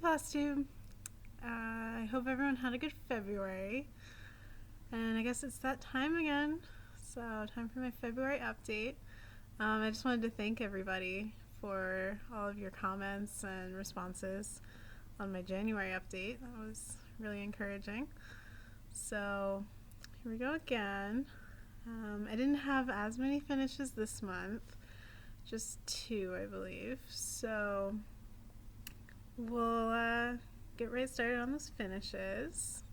Flosstube. I hope everyone had a good February. And I guess it's that time again. So, time for my February update. I just wanted to thank everybody for all of your comments and responses on my January update. That was really encouraging. So, here we go again. I didn't have as many finishes this month, just 2, I believe. So, we'll get right started on those finishes.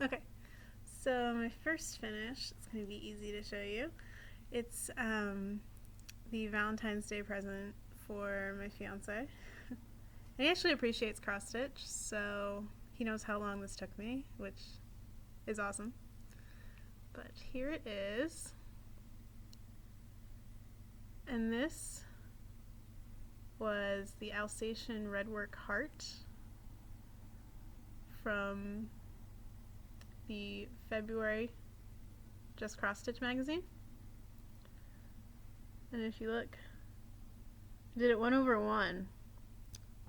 Okay, so my first finish, it's going to be easy to show you. It's the Valentine's Day present for my fiance. And he actually appreciates CrossStitch, so he knows how long this took me, which is awesome. But here it is. And this was the Alsatian Redwork Heart from the February Just CrossStitch magazine. And if you look, I did it 1/1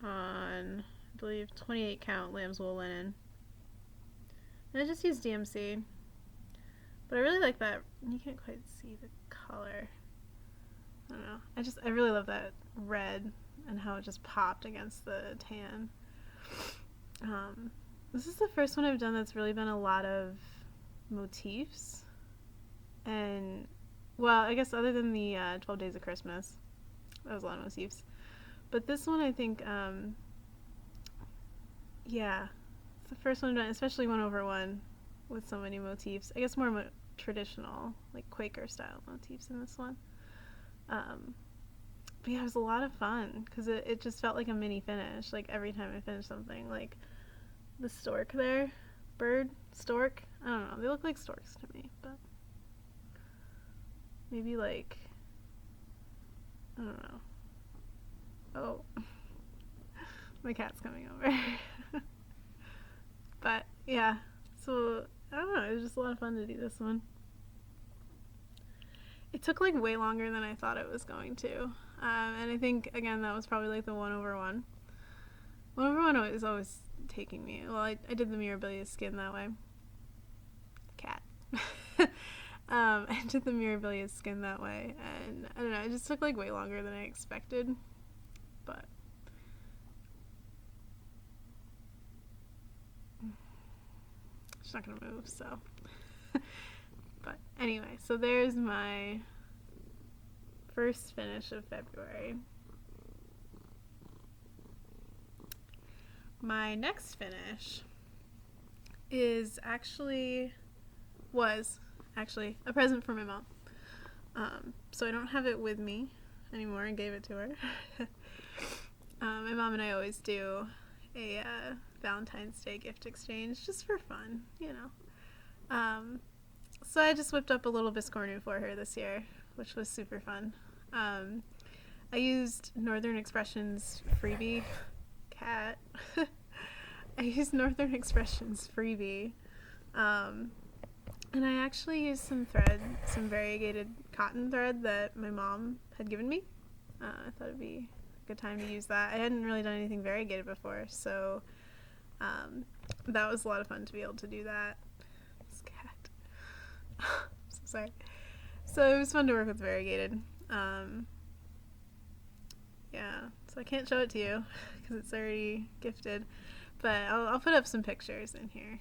on, I believe, 28 count lamb's wool linen. And I just used DMC. But I really like that. You can't quite see the color. I don't know. I really love that red and how it just popped against the tan. This is the first one I've done that's really been a lot of motifs. And, well, I guess other than the 12 Days of Christmas, that was a lot of motifs. But this one, I think, yeah, it's the first one I've done, especially 1/1 with so many motifs. I guess more traditional, like Quaker style motifs in this one. But yeah, it was a lot of fun because it just felt like a mini finish. Like every time I finished something, like the stork there, stork. I don't know. They look like storks to me, but maybe like, I don't know. Oh, my cat's coming over. But yeah, so I don't know. It was just a lot of fun to do this one. It took like way longer than I thought it was going to. And I think, again, that was probably like the 1/1. 1/1 is always taking me. Well, I did the Mirabilia skin that way. Cat. I did the Mirabilia skin that way. And I don't know, it just took like way longer than I expected. But she's not going to move, so. But anyway, so there's my first finish of February. My next finish was actually a present for my mom. So I don't have it with me anymore. I gave it to her. My mom and I always do a Valentine's Day gift exchange just for fun, you know. So I just whipped up a little biscornu for her this year, which was super fun. I used Northern Expressions freebie. Cat. I used Northern Expressions freebie. And I actually used some variegated cotton thread that my mom had given me. I thought it'd be a good time to use that. I hadn't really done anything variegated before, so that was a lot of fun to be able to do that. This cat. So sorry. So it was fun to work with variegated. Yeah, so I can't show it to you because it's already gifted, but I'll put up some pictures in here.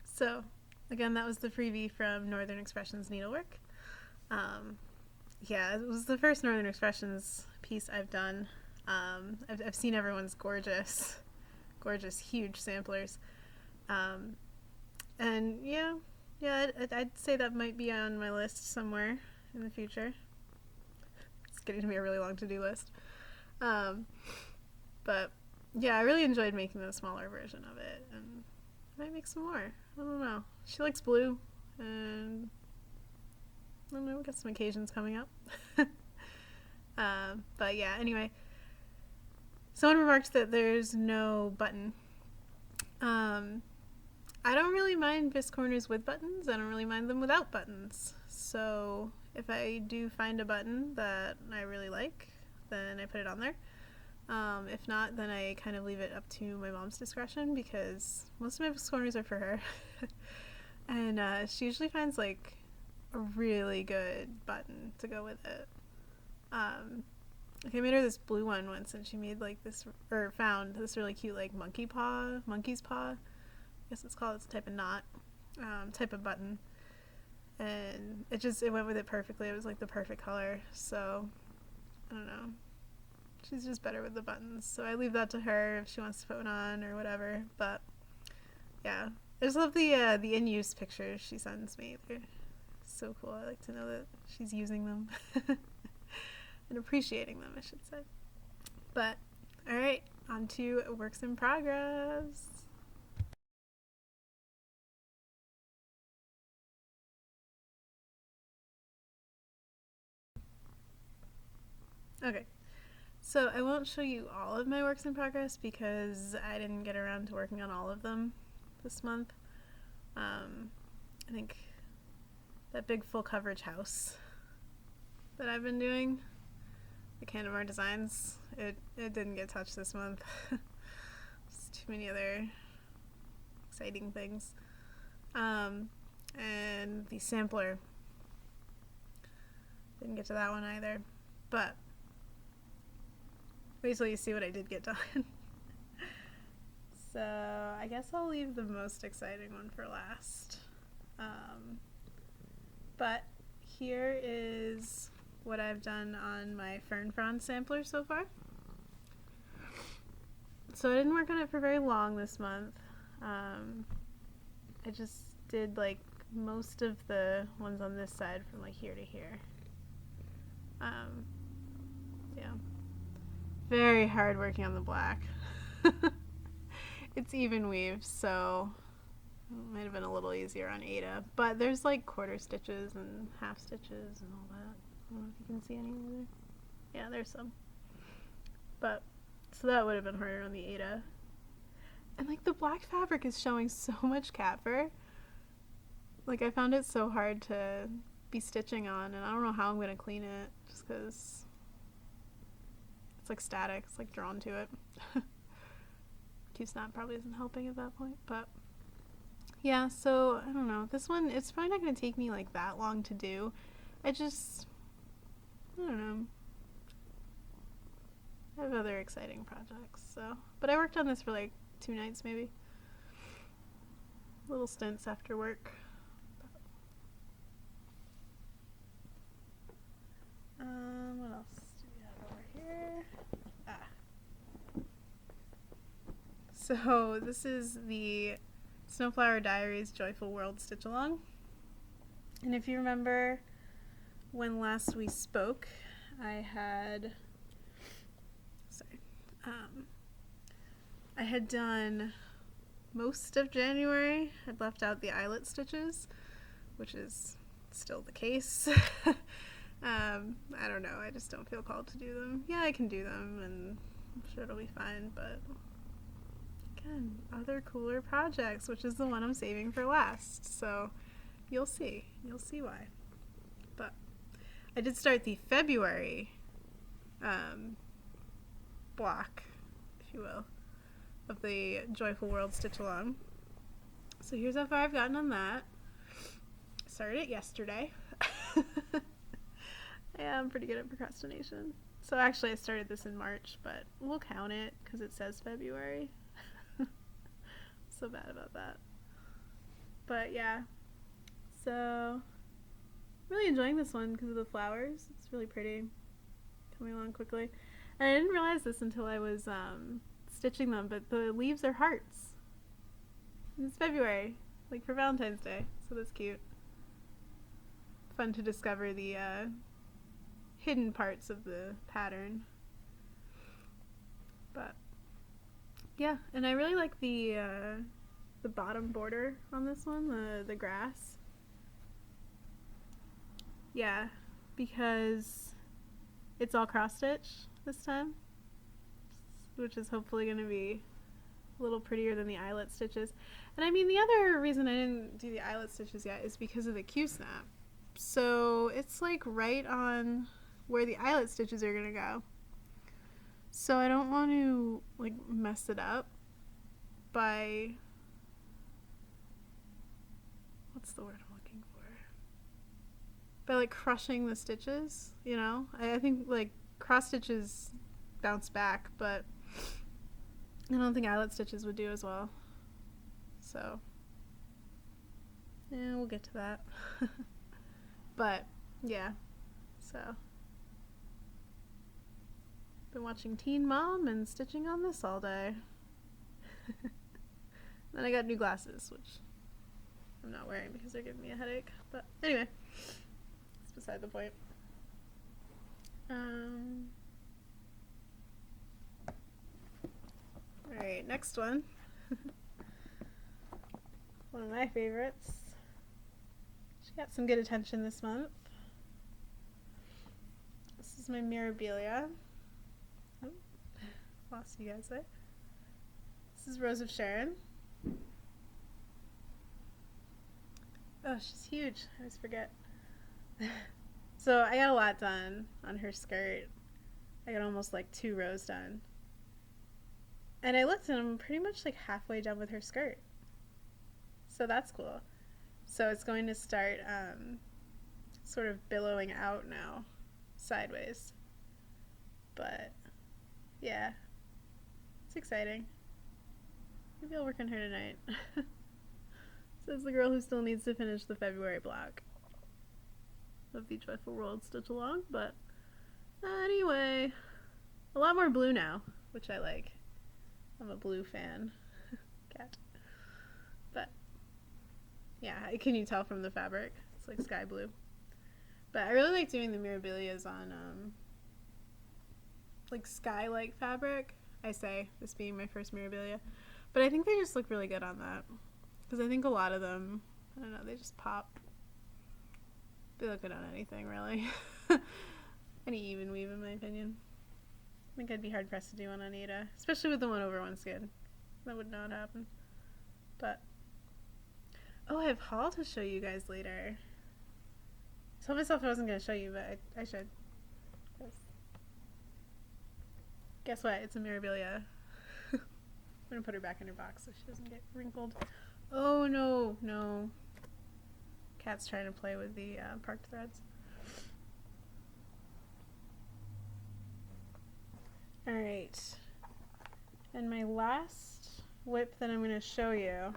So, again, that was the freebie from Northern Expressions Needlework. Yeah, it was the first Northern Expressions piece I've done. I've seen everyone's gorgeous, huge samplers. And yeah, I'd say that might be on my list somewhere in the future. It's getting to be a really long to-do list. But yeah, I really enjoyed making the smaller version of it, and I might make some more. I don't know. She likes blue, and I don't know, we got some occasions coming up. But yeah, anyway, someone remarked that there's no button. I don't really mind bisque corners with buttons. I don't really mind them without buttons. So if I do find a button that I really like, then I put it on there. If not, then I kind of leave it up to my mom's discretion because most of my bisque corners are for her. And she usually finds like a really good button to go with it. Like I made her this blue one once, and she made like this, or found this really cute like monkey's paw. I guess it's called. It's a type of knot, type of button, and it went with it perfectly. It was like the perfect color. So I don't know. She's just better with the buttons, so I leave that to her if she wants to put one on or whatever. But yeah, I just love the in-use pictures she sends me. They're so cool. I like to know that she's using them and appreciating them, I should say. But all right, on to works in progress. Okay, so I won't show you all of my works in progress because I didn't get around to working on all of them this month. I think that big full coverage house that I've been doing, the Candomar designs, it didn't get touched this month. There's too many other exciting things. And the sampler, didn't get to that one either. But wait till you see what I did get done. So I guess I'll leave the most exciting one for last. But here is what I've done on my Fern Frond sampler so far. So I didn't work on it for very long this month. I just did like most of the ones on this side from like here to here. Yeah. Very hard working on the black. It's even weave, so it might have been a little easier on Ada. But there's like quarter stitches and half stitches and all that. I don't know if you can see any there. Yeah, there's some. But, so that would have been harder on the Ada. And like the black fabric is showing so much cat fur. Like I found it so hard to be stitching on, and I don't know how I'm going to clean it just because it's like static. It's like drawn to it. Q-snap probably isn't helping at that point, but yeah, so I don't know. This one, it's probably not going to take me like that long to do. I don't know. I have other exciting projects, so. But I worked on this for like 2 nights maybe. Little stints after work. What else do we have over here? So this is the Snowflower Diaries Joyful World Stitch Along. And if you remember when last we spoke, I had done most of January. I'd left out the eyelet stitches, which is still the case. I don't know, I just don't feel called to do them. Yeah, I can do them, and I'm sure it'll be fine, but again, other cooler projects, which is the one I'm saving for last. So you'll see why. But I did start the February block, if you will, of the Joyful World Stitch Along. So here's how far I've gotten on that. I started it yesterday. Yeah, I'm pretty good at procrastination. So actually I started this in March, but we'll count it because it says February. So bad about that. But yeah, so really enjoying this one because of the flowers. It's really pretty, coming along quickly. And I didn't realize this until I was stitching them, but the leaves are hearts. And it's February, like for Valentine's Day, so that's cute. Fun to discover the hidden parts of the pattern. But Yeah, and I really like the bottom border on this one, the grass. Yeah, because it's all cross-stitch this time, which is hopefully going to be a little prettier than the eyelet stitches. And I mean, the other reason I didn't do the eyelet stitches yet is because of the Q-snap. So it's like right on where the eyelet stitches are going to go. So I don't want to like mess it up by, what's the word I'm looking for? By like crushing the stitches, you know? I think like cross stitches bounce back, but I don't think eyelet stitches would do as well. So yeah, we'll get to that. But yeah, so been watching Teen Mom and stitching on this all day. Then I got new glasses, which I'm not wearing because they're giving me a headache. But anyway, it's beside the point. Alright, next one. One of my favorites. She got some good attention this month. This is my Mirabilia. Oh, lost you guys there. This is Rose of Sharon. Oh, she's huge. I always forget. So I got a lot done on her skirt. I got almost like 2 rows done. And I looked and I'm pretty much like halfway done with her skirt. So that's cool. So it's going to start sort of billowing out now, sideways. But yeah, it's exciting. Maybe I'll work on her tonight. Says the girl who still needs to finish the February block of the Joyful World Stitch Along. But anyway, a lot more blue now, which I like. I'm a blue fan. Cat. But yeah, can you tell from the fabric? It's like sky blue. But I really like doing the Mirabilias on like sky-like fabric. I say, this being my first Mirabilia. But I think they just look really good on that. Because I think a lot of them, I don't know, they just pop. They look good on anything, really. Any even weave, in my opinion. I think I'd be hard-pressed to do one on Ada. Especially with the 1/1 skin. That would not happen. But oh, I have haul to show you guys later. I told myself I wasn't going to show you, but I should. Guess what? It's a Mirabilia. I'm going to put her back in her box so she doesn't get wrinkled. Oh, no, no. Cat's trying to play with the parked threads. Alright. And my last whip that I'm going to show you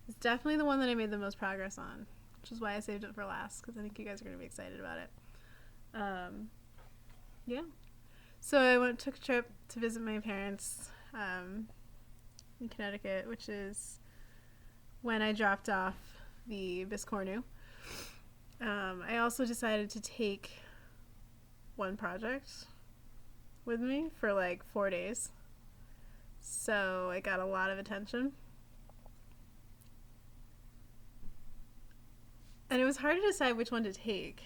is definitely the one that I made the most progress on, which is why I saved it for last, because I think you guys are going to be excited about it. Yeah. So I took a trip to visit my parents in Connecticut, which is when I dropped off the Biscornu. I also decided to take one project with me for like 4 days. So I got a lot of attention. And it was hard to decide which one to take.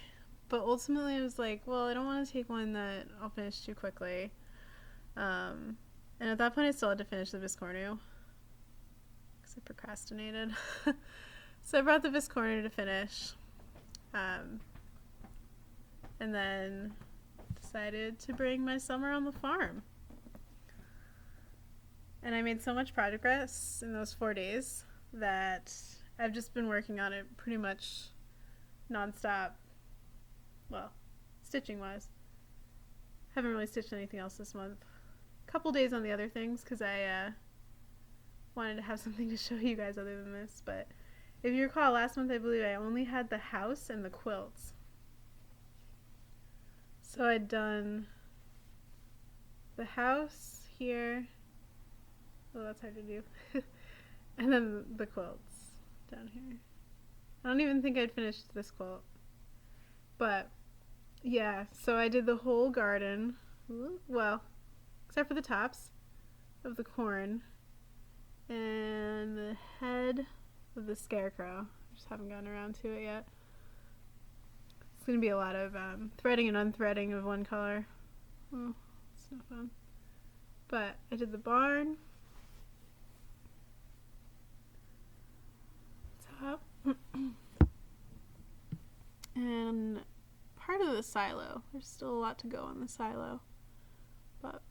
But ultimately I was like, well, I don't want to take one that I'll finish too quickly. And at that point I still had to finish the Biscornu. Because I procrastinated. So I brought the Biscornu to finish. And then decided to bring my summer on the farm. And I made so much progress in those 4 days that I've just been working on it pretty much nonstop. Well, stitching wise. Haven't really stitched anything else this month. A couple days on the other things because I wanted to have something to show you guys other than this. But if you recall, last month I believe I only had the house and the quilts. So I'd done the house here. Oh, that's hard to do. And then the quilts down here. I don't even think I'd finished this quilt. But yeah, so I did the whole garden. Well, except for the tops. of the corn and the head of the scarecrow. I just haven't gotten around to it yet. It's going to be a lot of threading and unthreading of one color. Oh, it's no fun. But I did the barn. Top. And part of the silo. There's still a lot to go on the silo. But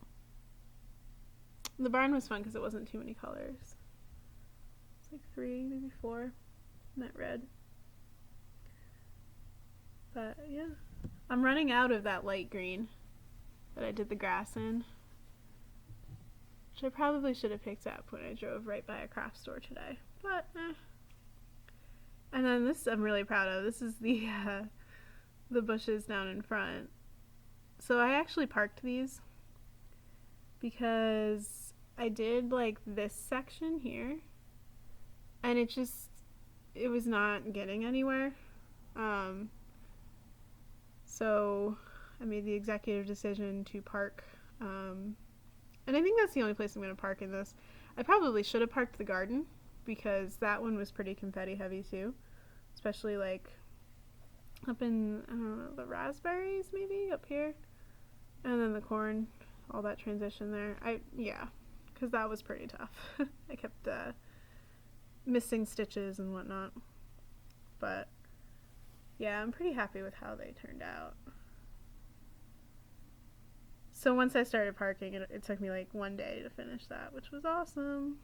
the barn was fun because it wasn't too many colors. It's like 3, maybe 4 in that red. But yeah, I'm running out of that light green that I did the grass in, which I probably should have picked up when I drove right by a craft store today, but And then this I'm really proud of. This is the bushes down in front. So I actually parked these because I did like this section here and it was not getting anywhere. So I made the executive decision to park, and I think that's the only place I'm going to park in this. I probably should have parked the garden because that one was pretty confetti heavy too, especially like up in, I don't know, the raspberries maybe up here, and then the corn, all that transition there. Yeah, because that was pretty tough. I kept missing stitches and whatnot, but yeah, I'm pretty happy with how they turned out. So once I started parking, it took me like one day to finish that, which was awesome.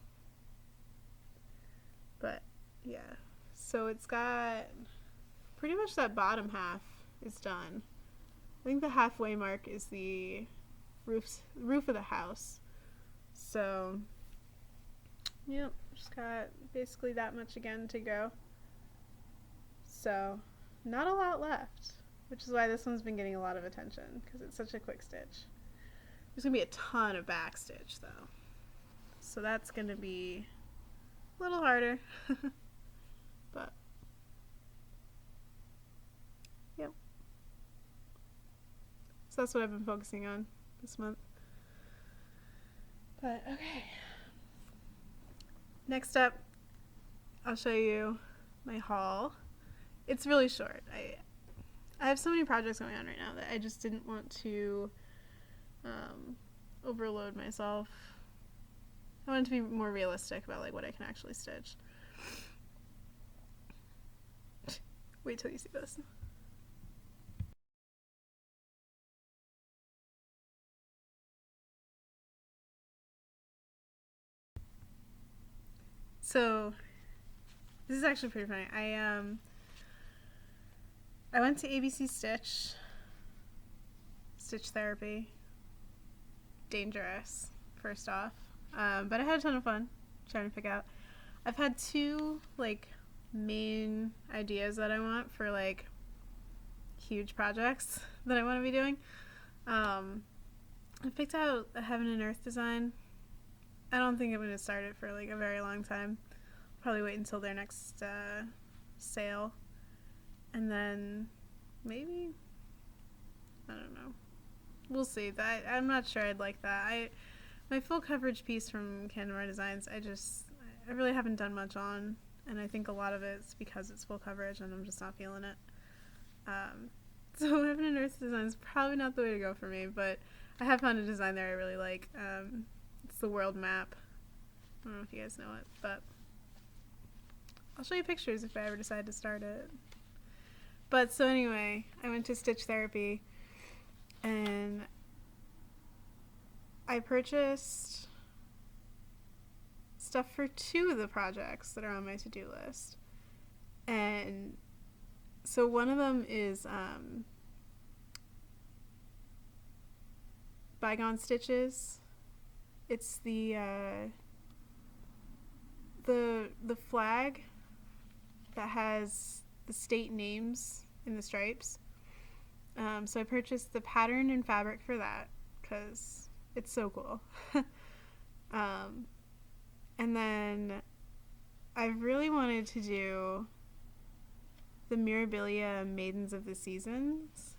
But yeah, so it's got pretty much that bottom half is done. I think the halfway mark is the roof of the house. So yep, just got basically that much again to go. So not a lot left, which is why this one's been getting a lot of attention because it's such a quick stitch. There's going to be a ton of back stitch though, so that's going to be a little harder. But yep, so that's what I've been focusing on this month. But okay, next up I'll show you my haul. It's really short. I have so many projects going on right now that I just didn't want to overload myself. I wanted to be more realistic about like what I can actually stitch. Wait till you see this. So this is actually pretty funny. I went to ABC Stitch therapy. Dangerous, first off. But I had a ton of fun trying to pick out. I've had 2 like main ideas that I want for like huge projects that I want to be doing. I picked out a Heaven and Earth design. I don't think I'm going to start it for like a very long time. Probably wait until their next sale, and then maybe, I don't know, we'll see. I'm not sure I'd like that. My full coverage piece from Canada Designs, I really haven't done much on, and I think a lot of it's because it's full coverage and I'm just not feeling it. So Heaven and Earth design is probably not the way to go for me, but I have found a design there I really like. It's the world map. I don't know if you guys know it, but I'll show you pictures if I ever decide to start it. But so anyway, I went to Stitch Therapy and I purchased stuff for 2 of the projects that are on my to-do list. And so one of them is Bygone Stitches. It's the flag that has the state names in the stripes. So I purchased the pattern and fabric for that because it's so cool. And then I really wanted to do the Mirabilia Maidens of the Seasons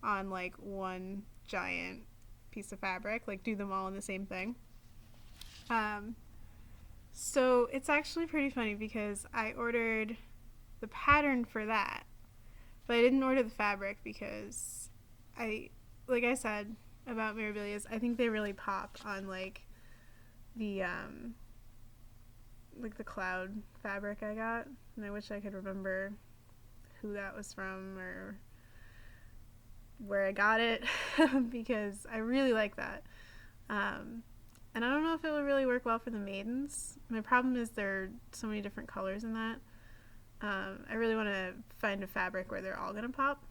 on like one giant piece of fabric, like do them all in the same thing. Um, so it's actually pretty funny because I ordered the pattern for that, but I didn't order the fabric because like I said about Mirabilias, I think they really pop on like the cloud fabric I got, and I wish I could remember who that was from or where I got it because I really like that. And I don't know if it would really work well for the maidens. My problem is there are so many different colors in that. I really want to find a fabric where they're all going to pop.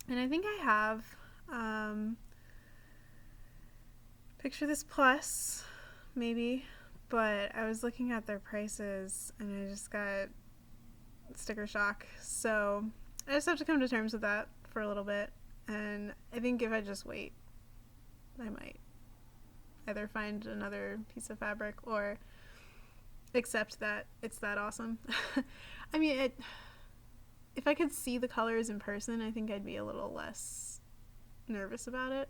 And I think I have Picture This Plus, maybe. But I was looking at their prices and I just got sticker shock. So I just have to come to terms with that for a little bit. And I think if I just wait, I might either find another piece of fabric or accept that it's that awesome. I mean, if I could see the colors in person, I think I'd be a little less nervous about it.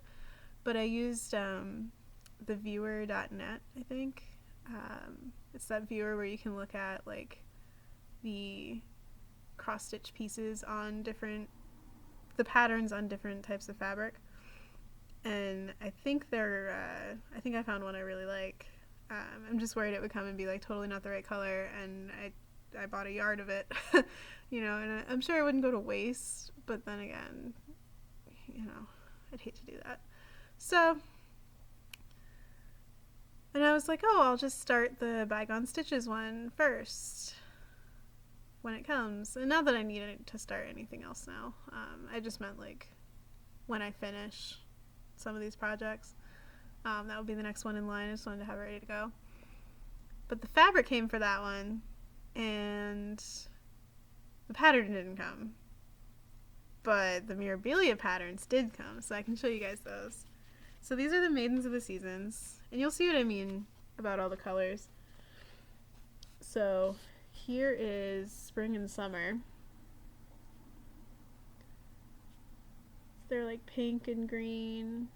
But I used the viewer.net, I think. It's that viewer where you can look at like the cross-stitch pieces on the patterns on different types of fabric. And I think I think I found one I really like. I'm just worried it would come and be like totally not the right color, and I bought a yard of it, you know, and I'm sure it wouldn't go to waste, but then again, you know, I'd hate to do that. So, and I was like, oh, I'll just start the Bygone Stitches one first when it comes. And not that I need to start anything else now. I just meant like when I finish some of these projects. That would be the next one in line. I just wanted to have it ready to go. But the fabric came for that one, and the pattern didn't come. But the Mirabilia patterns did come, so I can show you guys those. So these are the Maidens of the Seasons, and you'll see what I mean about all the colors. So here is Spring and Summer. They're like pink and green.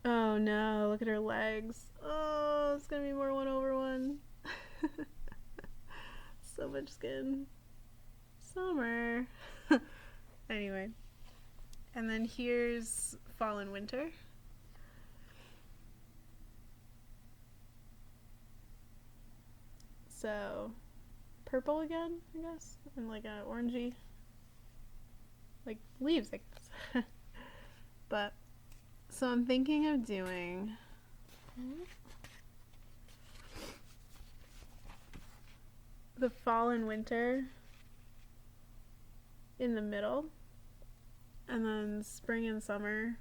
Oh no, look at her legs. Oh, it's gonna be more 1/1. So much skin. Summer. Anyway. And then here's Fall and Winter. So, purple again, I guess, and like a orangey, like leaves, I guess. But, so I'm thinking of doing the Fall and Winter in the middle, and then Spring and Summer,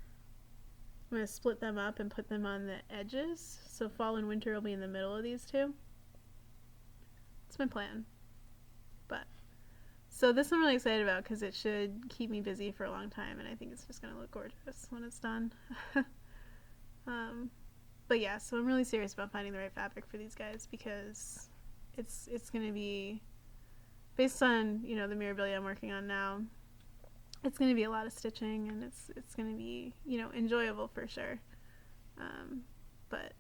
I'm going to split them up and put them on the edges, so Fall and Winter will be in the middle of these two. That's my plan. But, so this I'm really excited about because it should keep me busy for a long time, and I think it's just going to look gorgeous when it's done. But yeah, so I'm really serious about finding the right fabric for these guys because it's going to be, based on, you know, the Mirabilia I'm working on now, it's going to be a lot of stitching, and it's going to be, you know, enjoyable for sure. But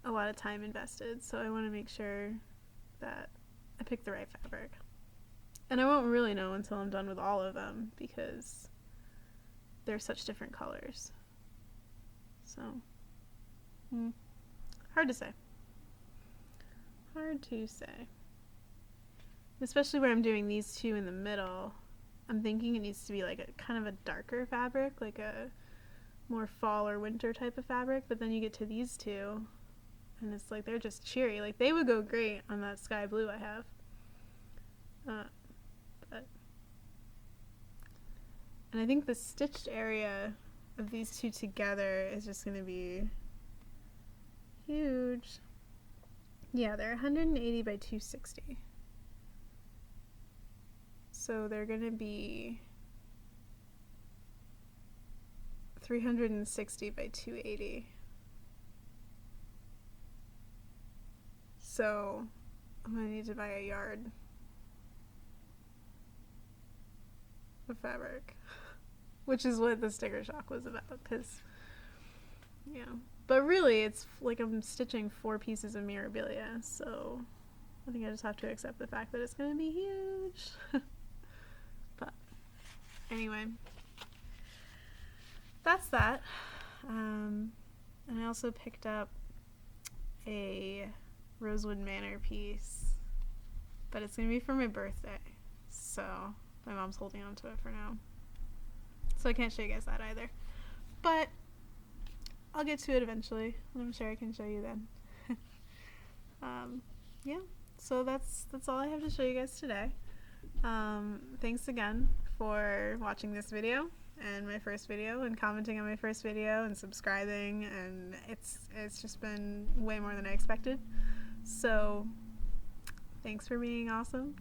a lot of time invested, so I want to make sure that I pick the right fabric. And I won't really know until I'm done with all of them because they're such different colors. So, hard to say. Hard to say. Especially where I'm doing these two in the middle, I'm thinking it needs to be like a kind of a darker fabric, like a more fall or winter type of fabric, but then you get to these two and it's like they're just cheery. Like they would go great on that sky blue I have. And I think the stitched area of these two together is just going to be huge. Yeah, they're 180 by 260. So they're going to be 360 by 280. So I'm going to need to buy a yard of fabric, which is what the sticker shock was about, because, you know, But really, it's like I'm stitching 4 pieces of Mirabilia, so I think I just have to accept the fact that it's going to be huge. But anyway, that's that. And I also picked up a Rosewood Manor piece, but it's going to be for my birthday, so my mom's holding on to it for now. So I can't show you guys that either. But I'll get to it eventually, and I'm sure I can show you then. Yeah, so that's all I have to show you guys today. Thanks again for watching this video and my first video and commenting on my first video and subscribing, and it's just been way more than I expected. So thanks for being awesome.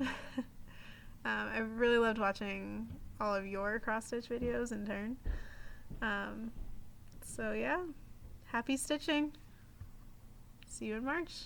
I really loved watching all of your cross-stitch videos in turn. So yeah, happy stitching. See you in March.